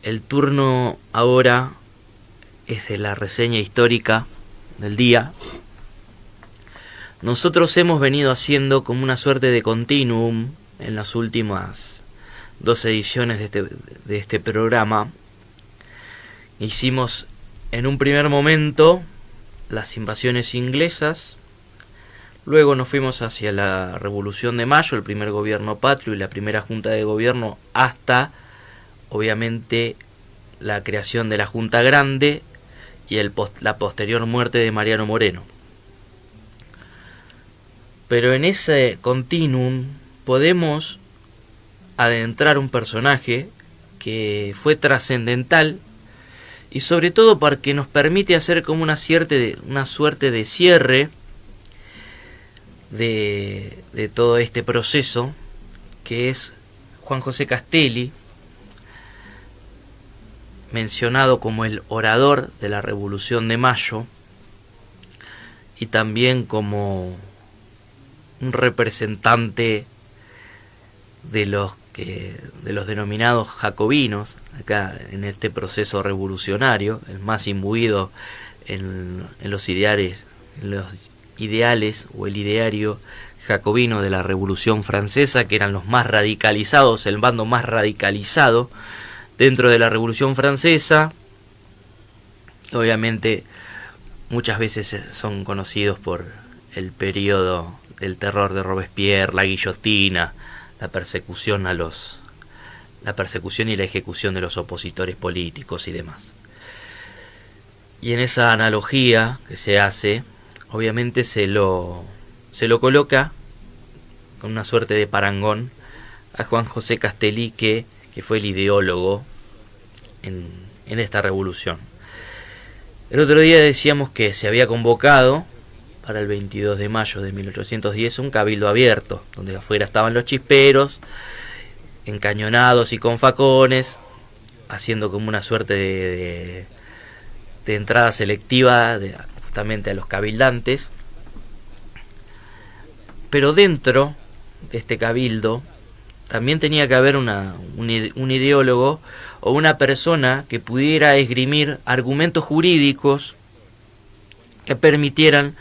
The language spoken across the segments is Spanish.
El turno ahora es de la reseña histórica del día. Nosotros hemos venido haciendo como una suerte de continuum en las últimas 2 ediciones de este programa. Hicimos en un primer momento las invasiones inglesas, luego nos fuimos hacia la Revolución de Mayo, el primer gobierno patrio y la primera junta de gobierno, hasta obviamente la creación de la Junta Grande y la posterior muerte de Mariano Moreno. Pero en ese continuum podemos adentrar un personaje que fue trascendental y sobre todo porque nos permite hacer como una suerte de cierre de todo este proceso, que es Juan José Castelli, mencionado como el orador de la Revolución de Mayo y también como un representante de los denominados jacobinos acá en este proceso revolucionario, el más imbuido en los ideales o el ideario jacobino de la Revolución Francesa, que eran los más radicalizados, el bando más radicalizado dentro de la Revolución Francesa. Obviamente muchas veces son conocidos por el periodo del terror de Robespierre, la guillotina, la persecución y la ejecución de los opositores políticos y demás. Y en esa analogía que se hace, obviamente se lo coloca con una suerte de parangón a Juan José Castelli, que fue el ideólogo en esta revolución. El otro día decíamos que se había convocado para el 22 de mayo de 1810 un cabildo abierto, donde afuera estaban los chisperos, encañonados y con facones, haciendo como una suerte de entrada selectiva justamente a los cabildantes. Pero dentro de este cabildo también tenía que haber un ideólogo o una persona que pudiera esgrimir argumentos jurídicos que permitieran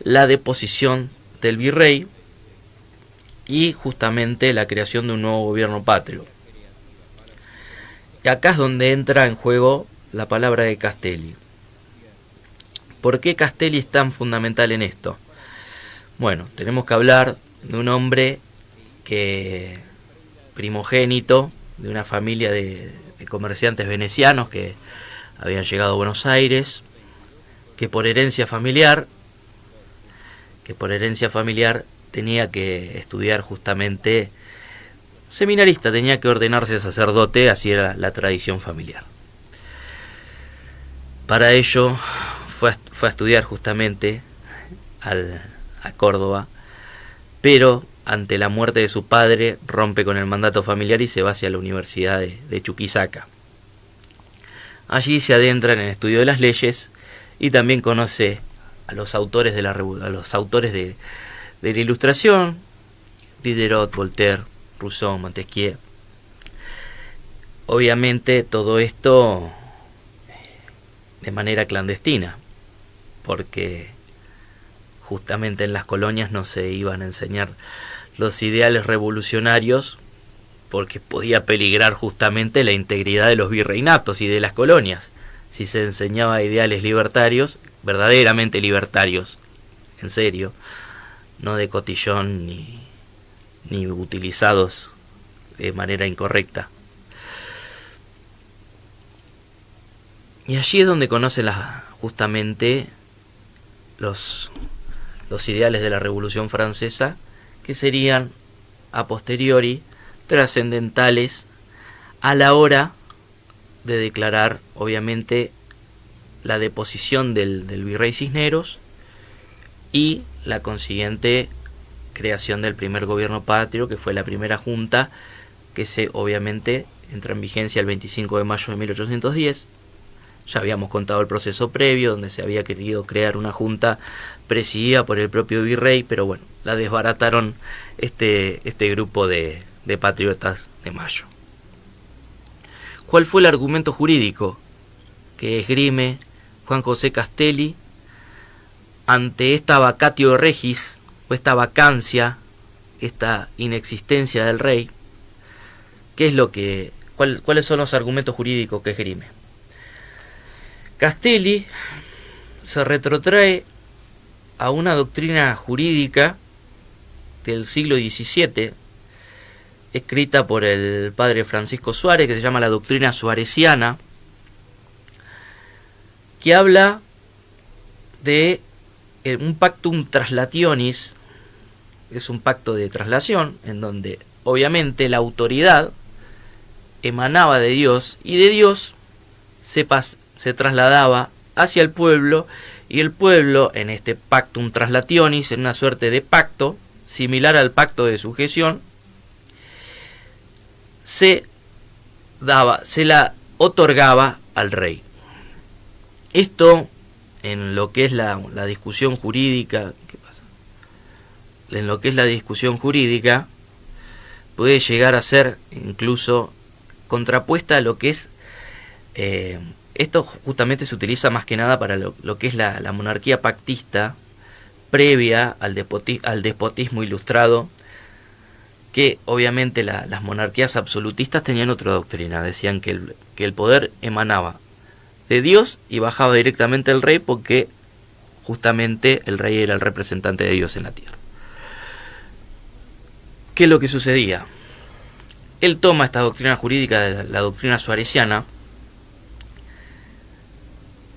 la deposición del virrey y justamente la creación de un nuevo gobierno patrio. Y acá es donde entra en juego la palabra de Castelli. ¿Por qué Castelli es tan fundamental en esto? Bueno, tenemos que hablar de un hombre que primogénito de una familia de comerciantes venecianos que habían llegado a Buenos Aires, que por herencia familiar tenía que estudiar justamente seminarista, tenía que ordenarse sacerdote, así era la tradición familiar. Para ello fue a estudiar justamente a Córdoba, pero ante la muerte de su padre rompe con el mandato familiar y se va hacia la Universidad de Chuquisaca. Allí se adentra en el estudio de las leyes y también conoce a los autores de la Ilustración, Diderot, Voltaire, Rousseau, Montesquieu. Obviamente todo esto de manera clandestina, porque justamente en las colonias no se iban a enseñar los ideales revolucionarios, porque podía peligrar justamente la integridad de los virreinatos y de las colonias si se enseñaba ideales libertarios, verdaderamente libertarios, en serio, no de cotillón ni utilizados de manera incorrecta. Y allí es donde conoce justamente los ideales de la Revolución Francesa, que serían a posteriori trascendentales a la hora de declarar obviamente la deposición del virrey Cisneros y la consiguiente creación del primer gobierno patrio, que fue la primera junta, que obviamente entra en vigencia el 25 de mayo de 1810. Ya habíamos contado el proceso previo, donde se había querido crear una junta presidida por el propio virrey, pero bueno, la desbarataron este grupo de patriotas de Mayo. ¿Cuál fue el argumento jurídico que esgrime Juan José Castelli ante esta vacatio regis, o esta vacancia, esta inexistencia del rey? ¿Cuáles son los argumentos jurídicos que esgrime? Castelli se retrotrae a una doctrina jurídica del siglo XVII, escrita por el padre Francisco Suárez, que se llama la doctrina suareciana, que habla de un pactum translationis. Es un pacto de traslación en donde obviamente la autoridad emanaba de Dios y de Dios se trasladaba hacia el pueblo, y el pueblo en este pactum translationis, en una suerte de pacto similar al pacto de sujeción, se la otorgaba al rey. Esto, en lo que es la discusión jurídica, ¿qué pasa? En lo que es la discusión jurídica, puede llegar a ser incluso contrapuesta a lo que es esto justamente se utiliza más que nada para lo que es la monarquía pactista previa al despotismo ilustrado, que obviamente las monarquías absolutistas tenían otra doctrina. Decían que el poder emanaba de Dios y bajaba directamente al rey, porque justamente el rey era el representante de Dios en la tierra. ¿Qué es lo que sucedía? Él toma esta doctrina jurídica, la doctrina suareciana,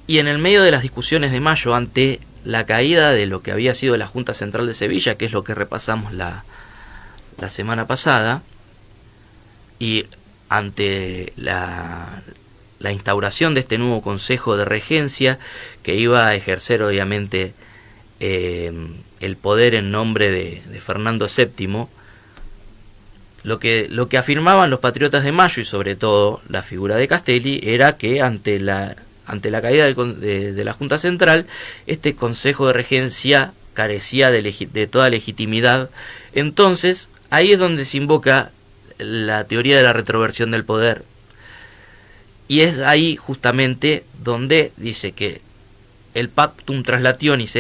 y en el medio de las discusiones de mayo, ante la caída de lo que había sido la Junta Central de Sevilla, que es lo que repasamos la semana pasada, y ante la instauración de este nuevo Consejo de Regencia, que iba a ejercer obviamente el poder en nombre de Fernando VII, lo que afirmaban los patriotas de Mayo, y sobre todo la figura de Castelli, era que ante la caída de la Junta Central, este Consejo de Regencia carecía de toda legitimidad. Entonces, ahí es donde se invoca la teoría de la retroversión del poder. Y es ahí justamente donde dice que el pactum translationis,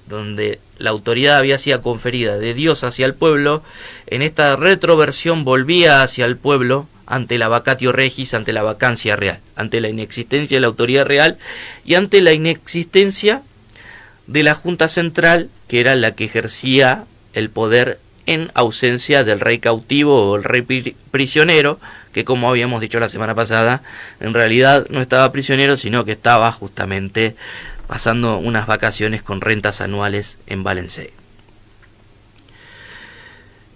donde la autoridad había sido conferida de Dios hacia el pueblo, en esta retroversión volvía hacia el pueblo ante la vacatio regis, ante la vacancia real, ante la inexistencia de la autoridad real y ante la inexistencia de la Junta Central, que era la que ejercía el poder en ausencia del rey cautivo o el rey prisionero, que, como habíamos dicho la semana pasada, en realidad no estaba prisionero, sino que estaba justamente pasando unas vacaciones con rentas anuales en Valencia.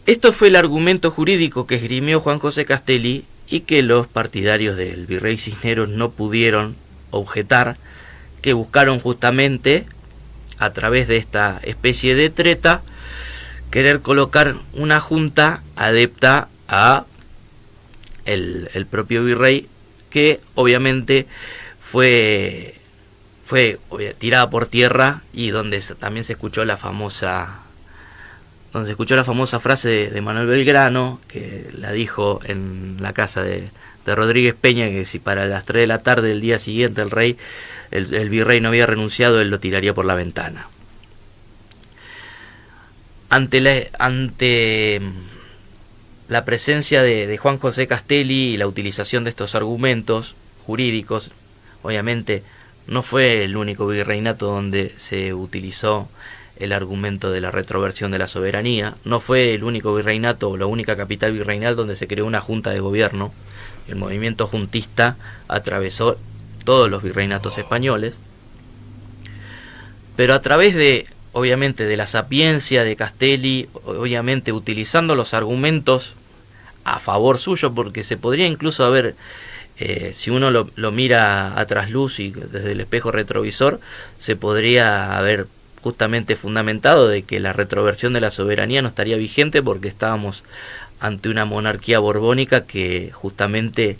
Esto fue el argumento jurídico que esgrimió Juan José Castelli, y que los partidarios del virrey Cisneros no pudieron objetar, que buscaron justamente, a través de esta especie de treta, querer colocar una junta adepta a el propio virrey, que obviamente fue tirada por tierra, y donde también se escuchó la famosa frase de Manuel Belgrano, que la dijo en la casa de Rodríguez Peña, que si para las 3 de la tarde del día siguiente el virrey no había renunciado, él lo tiraría por la ventana. Ante la presencia de Juan José Castelli y la utilización de estos argumentos jurídicos, obviamente no fue el único virreinato donde se utilizó el argumento de la retroversión de la soberanía, no fue el único virreinato o la única capital virreinal donde se creó una junta de gobierno. El movimiento juntista atravesó todos los virreinatos españoles, pero a través de, obviamente, de la sapiencia de Castelli, obviamente utilizando los argumentos a favor suyo, porque se podría incluso haber, si uno lo mira a trasluz y desde el espejo retrovisor, se podría haber justamente fundamentado de que la retroversión de la soberanía no estaría vigente, porque estábamos ante una monarquía borbónica que justamente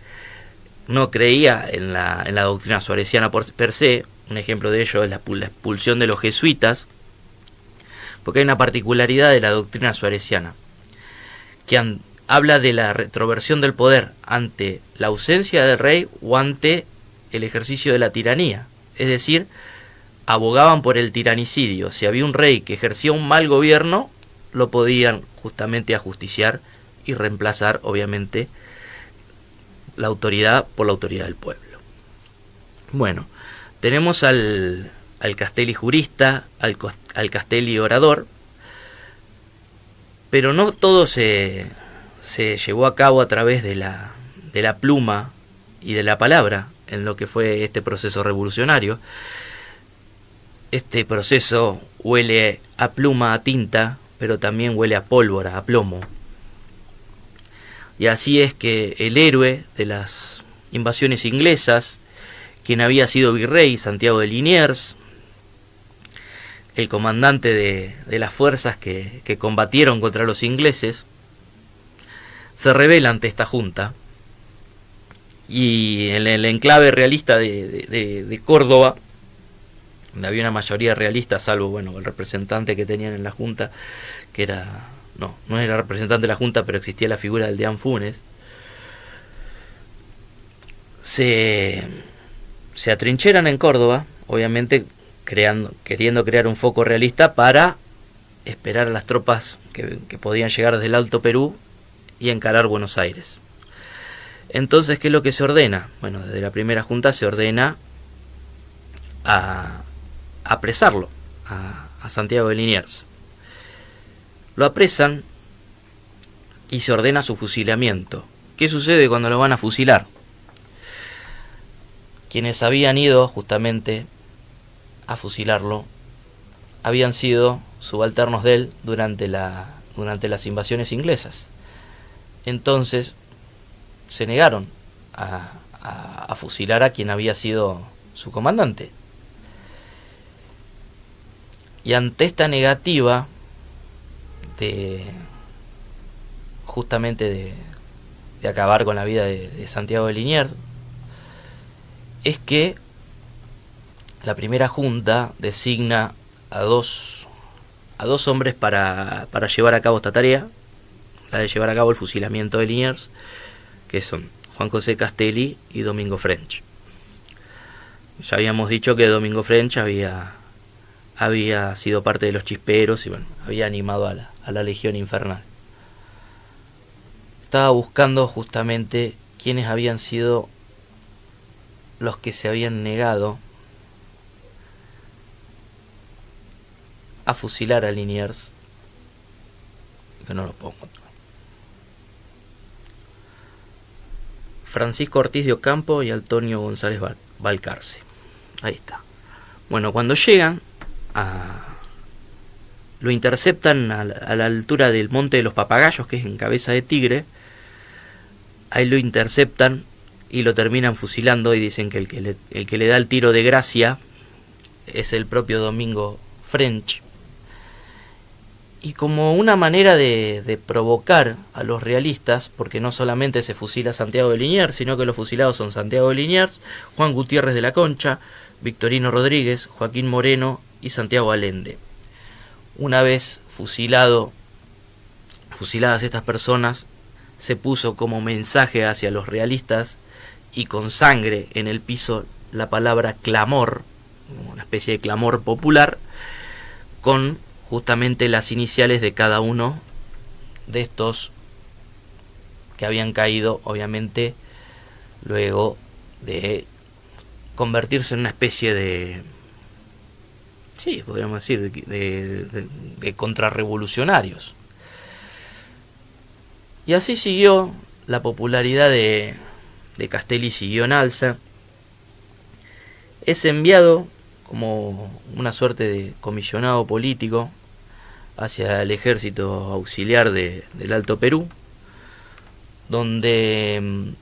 no creía en la doctrina suareciana per se. Un ejemplo de ello es la expulsión de los jesuitas, porque hay una particularidad de la doctrina suareciana, que habla de la retroversión del poder ante la ausencia del rey o ante el ejercicio de la tiranía. Es decir, abogaban por el tiranicidio. Si había un rey que ejercía un mal gobierno, lo podían justamente ajusticiar y reemplazar, obviamente, la autoridad por la autoridad del pueblo. Bueno, tenemos al Castelli jurista, al Castelli orador, pero no todo se llevó a cabo a través de la pluma y de la palabra en lo que fue este proceso revolucionario. Este proceso huele a pluma, a tinta, pero también huele a pólvora, a plomo. Y así es que el héroe de las invasiones inglesas, quien había sido virrey, Santiago de Liniers, el comandante de las fuerzas que combatieron contra los ingleses, se rebela ante esta junta, y en el enclave realista de Córdoba, donde había una mayoría realista, salvo bueno el representante que tenían en la junta, que era no era representante de la junta, pero existía la figura del deán Funes, se atrincheran en Córdoba, obviamente queriendo crear un foco realista para esperar a las tropas que podían llegar desde el Alto Perú y encarar Buenos Aires. Entonces, ¿qué es lo que se ordena? Bueno, desde la primera junta se ordena a apresarlo, a Santiago de Liniers. Lo apresan y se ordena su fusilamiento. ¿Qué sucede cuando lo van a fusilar? Quienes habían ido justamente a fusilarlo habían sido subalternos de él durante las invasiones inglesas. Entonces se negaron a fusilar a quien había sido su comandante. Y ante esta negativa justamente de acabar con la vida de Santiago de Liniers, es que la primera junta designa a dos hombres para llevar a cabo esta tarea, la de llevar a cabo el fusilamiento de Liniers, que son Juan José Castelli y Domingo French. Ya habíamos dicho que Domingo French había sido parte de los chisperos y bueno, había animado a la Legión Infernal. Estaba buscando justamente quiénes habían sido los que se habían negado a fusilar a Liniers, que no lo puedo encontrar. Francisco Ortiz de Ocampo y Antonio González Balcarce. Ahí está. Bueno, cuando llegan lo interceptan a la altura del Monte de los Papagayos, que es en Cabeza de Tigre. Ahí lo interceptan y lo terminan fusilando, y dicen que el que le da el tiro de gracia es el propio Domingo French. Y como una manera de provocar a los realistas, porque no solamente se fusila a Santiago de Liniers, sino que los fusilados son Santiago de Liniers, Juan Gutiérrez de la Concha, Victorino Rodríguez, Joaquín Moreno y Santiago Allende. Una vez fusiladas estas personas, se puso como mensaje hacia los realistas y con sangre en el piso la palabra clamor, una especie de clamor popular, con justamente las iniciales de cada uno de estos que habían caído, obviamente, luego de convertirse en una especie de, sí, podríamos decir, de contrarrevolucionarios. Y así siguió, la popularidad de Castelli siguió en alza. Es enviado como una suerte de comisionado político hacia el ejército auxiliar del Alto Perú, donde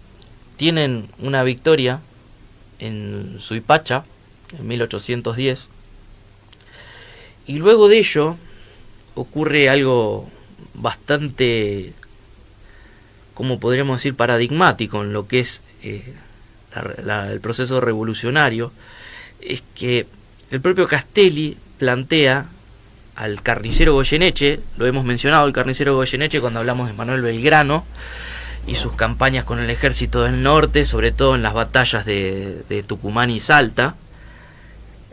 tienen una victoria en Suipacha en 1810, y luego de ello ocurre algo bastante, como podríamos decir, paradigmático en lo que es el proceso revolucionario. Es que el propio Castelli plantea al carnicero Goyeneche. Lo hemos mencionado, el carnicero Goyeneche, cuando hablamos de Manuel Belgrano y sus campañas con el ejército del norte, sobre todo en las batallas de Tucumán y Salta.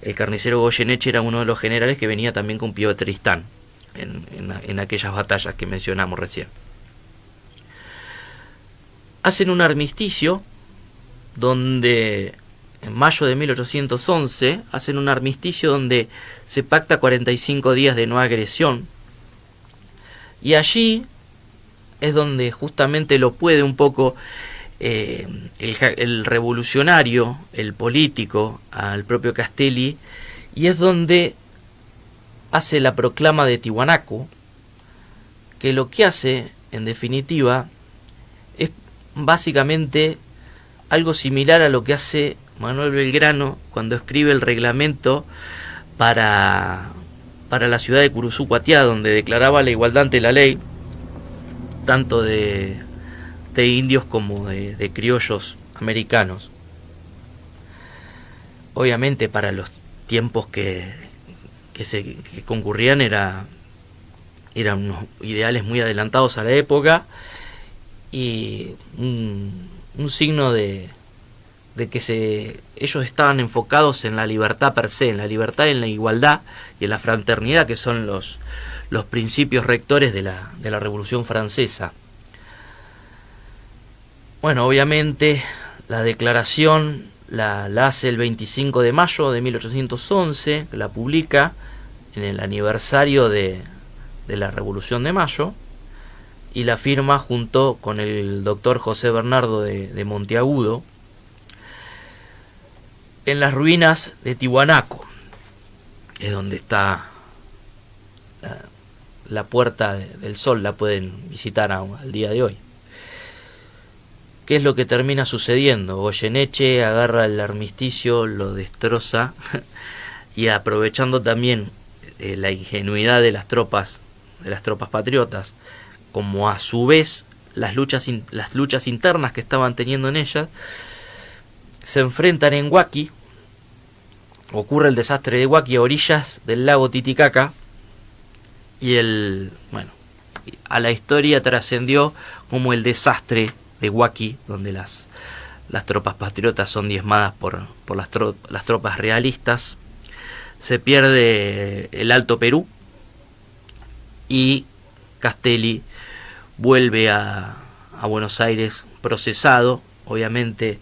El carnicero Goyeneche era uno de los generales que venía también con Pío de Tristán en aquellas batallas que mencionamos recién. Hacen un armisticio donde, en mayo de 1811, hacen un armisticio donde se pacta 45 días de no agresión. Y allí es donde justamente lo puede un poco el revolucionario, el político, al propio Castelli, y es donde hace la proclama de Tiwanaku, que lo que hace, en definitiva, es básicamente algo similar a lo que hace Manuel Belgrano cuando escribe el reglamento para la ciudad de Curuzú-Cuatiá, donde declaraba la igualdad ante la ley, tanto de indios como de criollos americanos. Obviamente para los tiempos que concurrían eran unos ideales muy adelantados a la época, y un signo de que ellos estaban enfocados en la libertad per se, en la libertad, en la igualdad y en la fraternidad, que son los principios rectores de la Revolución Francesa. Bueno, obviamente la declaración la hace el 25 de mayo de 1811, la publica en el aniversario de la Revolución de Mayo, y la firma junto con el doctor José Bernardo de Monteagudo en las ruinas de Tiwanaku, es donde está la Puerta del Sol, la pueden visitar al día de hoy. ¿Qué es lo que termina sucediendo? Goyeneche agarra el armisticio, lo destroza, y aprovechando también la ingenuidad de las tropas patriotas, como a su vez las luchas internas que estaban teniendo en ellas, se enfrentan en Huaki. Ocurre el desastre de Huaki a orillas del lago Titicaca, y a la historia trascendió como el desastre de Huaki, donde las tropas patriotas son diezmadas por las tropas realistas. Se pierde el Alto Perú y Castelli vuelve a Buenos Aires procesado. Obviamente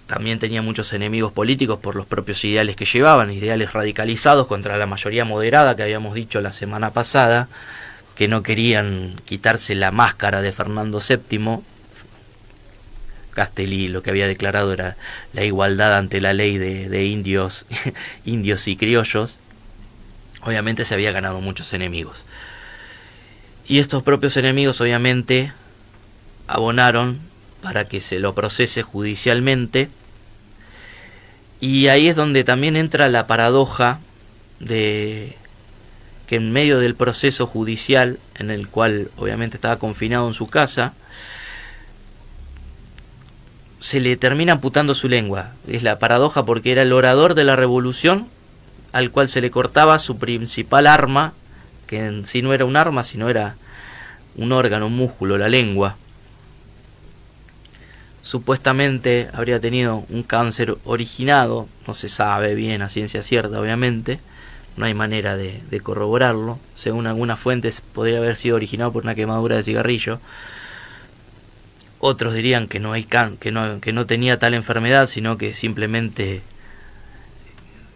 también tenía muchos enemigos políticos por los propios ideales que llevaban, ideales radicalizados contra la mayoría moderada que habíamos dicho la semana pasada, que no querían quitarse la máscara de Fernando VII. Castelli lo que había declarado era la igualdad ante la ley de indios y criollos. Obviamente se había ganado muchos enemigos. Y estos propios enemigos obviamente abonaron para que se lo procese judicialmente. Y ahí es donde también entra la paradoja de que en medio del proceso judicial, en el cual obviamente estaba confinado en su casa, se le termina amputando su lengua. Es la paradoja porque era el orador de la revolución al cual se le cortaba su principal arma, que en sí no era un arma, sino era un órgano, un músculo, la lengua. Supuestamente habría tenido un cáncer originado, no se sabe bien a ciencia cierta, obviamente, no hay manera de corroborarlo. Según algunas fuentes podría haber sido originado por una quemadura de cigarrillo. Otros dirían que que no tenía tal enfermedad, sino que simplemente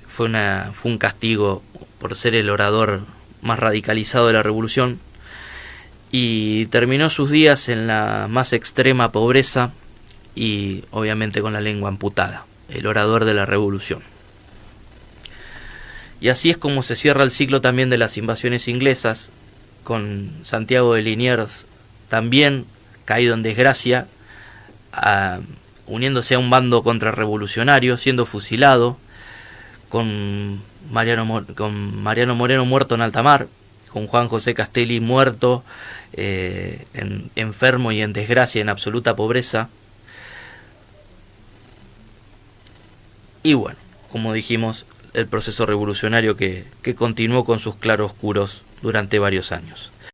fue un castigo por ser el orador más radicalizado de la revolución, y terminó sus días en la más extrema pobreza y obviamente con la lengua amputada, el orador de la revolución. Y así es como se cierra el ciclo también de las invasiones inglesas, con Santiago de Liniers también caído en desgracia, uniéndose a un bando contrarrevolucionario, siendo fusilado, con Mariano Moreno muerto en alta mar, con Juan José Castelli muerto, enfermo y en desgracia, en absoluta pobreza. Y bueno, como dijimos, el proceso revolucionario que continuó con sus claroscuros durante varios años.